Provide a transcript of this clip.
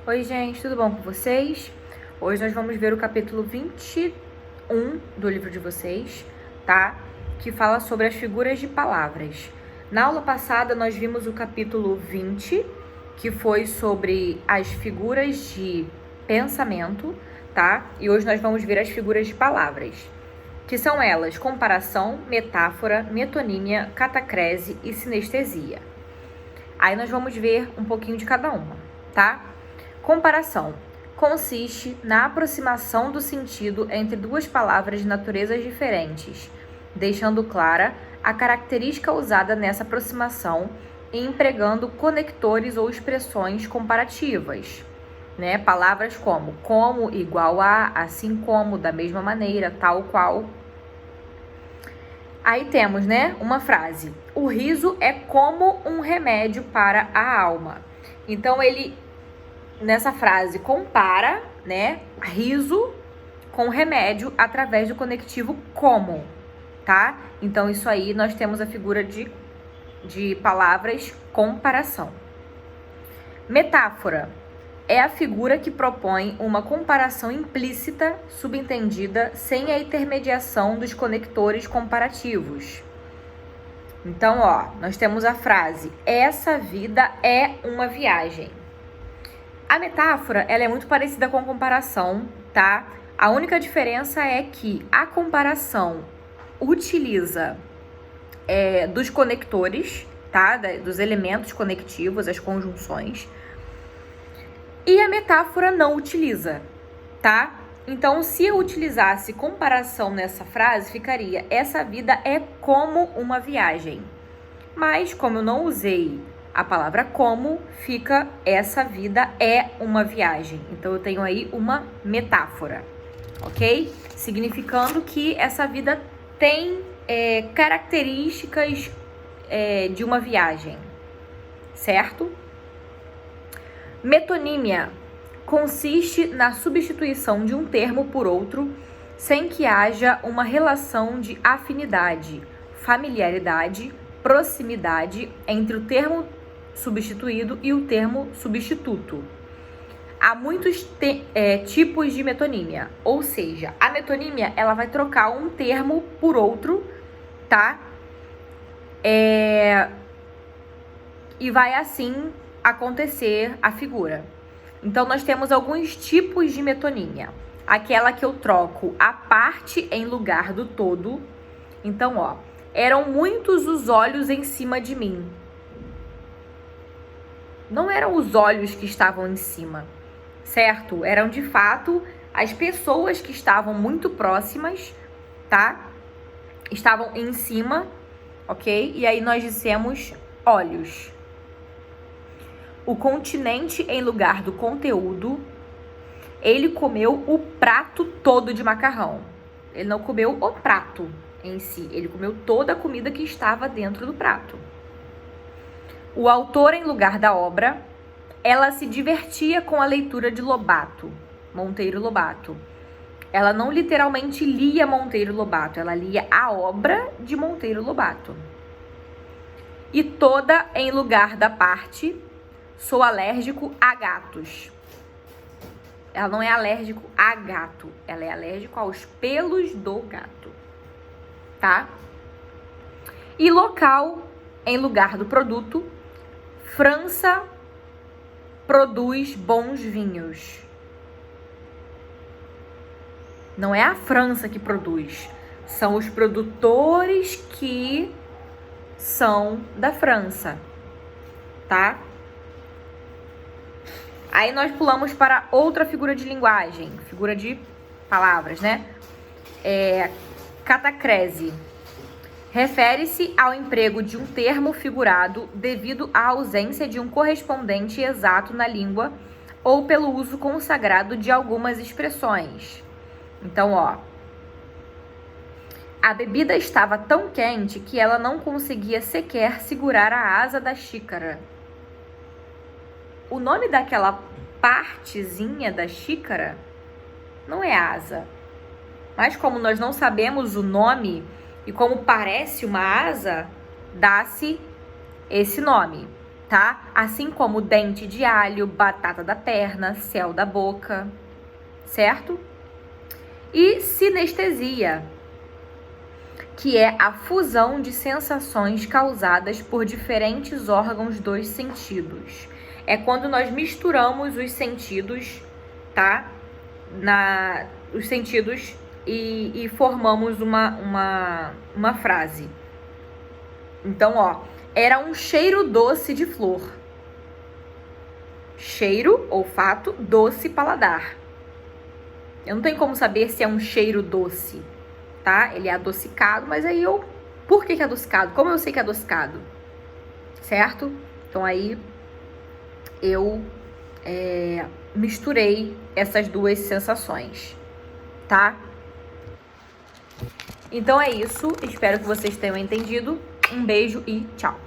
Oi, gente, tudo bom com vocês? Hoje nós vamos ver o capítulo 21 do livro de vocês, tá? Que fala sobre as figuras de palavras. Na aula passada, nós vimos o capítulo 20, que foi sobre as figuras de pensamento, tá? E hoje nós vamos ver as figuras de palavras, que são elas: comparação, metáfora, metonímia, catacrese e sinestesia. Aí nós vamos ver um pouquinho de cada uma, tá? Comparação consiste na aproximação do sentido entre duas palavras de naturezas diferentes, deixando clara a característica usada nessa aproximação e empregando conectores ou expressões comparativas, né? Palavras como, igual a, assim como, da mesma maneira, tal qual. Aí temos, né, uma frase: o riso é como um remédio para a alma. Então, ele, nessa frase, compara, né, riso com remédio através do conectivo como, tá? Então, isso aí, nós temos a figura de palavras comparação. Metáfora é a figura que propõe uma comparação implícita, subentendida, sem a intermediação dos conectores comparativos. Então, nós temos a frase: essa vida é uma viagem. A metáfora, ela é muito parecida com a comparação, tá? A única diferença é que a comparação utiliza dos conectores, tá? Dos elementos conectivos, as conjunções. E a metáfora não utiliza, tá? Então, se eu utilizasse comparação nessa frase, ficaria: essa vida é como uma viagem. Mas, como eu não usei a palavra como, fica: essa vida é uma viagem. Então, eu tenho aí uma metáfora, ok? Significando que essa vida tem características de uma viagem, certo? Metonímia consiste na substituição de um termo por outro sem que haja uma relação de afinidade, familiaridade, proximidade entre o termo substituído e o termo substituto. Há muitos tipos de metonímia, ou seja, a metonímia, ela vai trocar um termo por outro, tá? E vai assim acontecer a figura. Então, nós temos alguns tipos de metonímia. Aquela que eu troco a parte em lugar do todo. Então, eram muitos os olhos em cima de mim. Não eram os olhos que estavam em cima, certo? Eram, de fato, as pessoas que estavam muito próximas, tá? Estavam em cima, ok? E aí nós dissemos olhos. O continente em lugar do conteúdo. Ele comeu o prato todo de macarrão. Ele não comeu o prato em si, ele comeu toda a comida que estava dentro do prato. O autor em lugar da obra. Ela se divertia com a leitura de Lobato, Monteiro Lobato. Ela não literalmente lia Monteiro Lobato, ela lia a obra de Monteiro Lobato. E toda em lugar da parte. Sou alérgico a gatos. Ela não é alérgico a gato, ela é alérgico aos pelos do gato, tá? E local em lugar do produto. França produz bons vinhos. Não é a França que produz, são os produtores que são da França, tá? Aí nós pulamos para outra figura de linguagem, figura de palavras, né? Catacrese. Refere-se ao emprego de um termo figurado devido à ausência de um correspondente exato na língua ou pelo uso consagrado de algumas expressões. Então, a bebida estava tão quente que ela não conseguia sequer segurar a asa da xícara. O nome daquela partezinha da xícara não é asa. Mas como nós não sabemos o nome e como parece uma asa, dá-se esse nome, tá? Assim como dente de alho, batata da perna, céu da boca, certo? E sinestesia, que é a fusão de sensações causadas por diferentes órgãos dos sentidos. É quando nós misturamos os sentidos, tá? Os sentidos e formamos uma frase. Então, ó, era um cheiro doce de flor. Cheiro, olfato, doce, paladar. Eu não tenho como saber se é um cheiro doce, tá? Ele é adocicado, mas aí eu... Por que é adocicado? Como eu sei que é adocicado? Certo? Então aí eu misturei essas duas sensações, tá? Então é isso. Espero que vocês tenham entendido. Um beijo e tchau!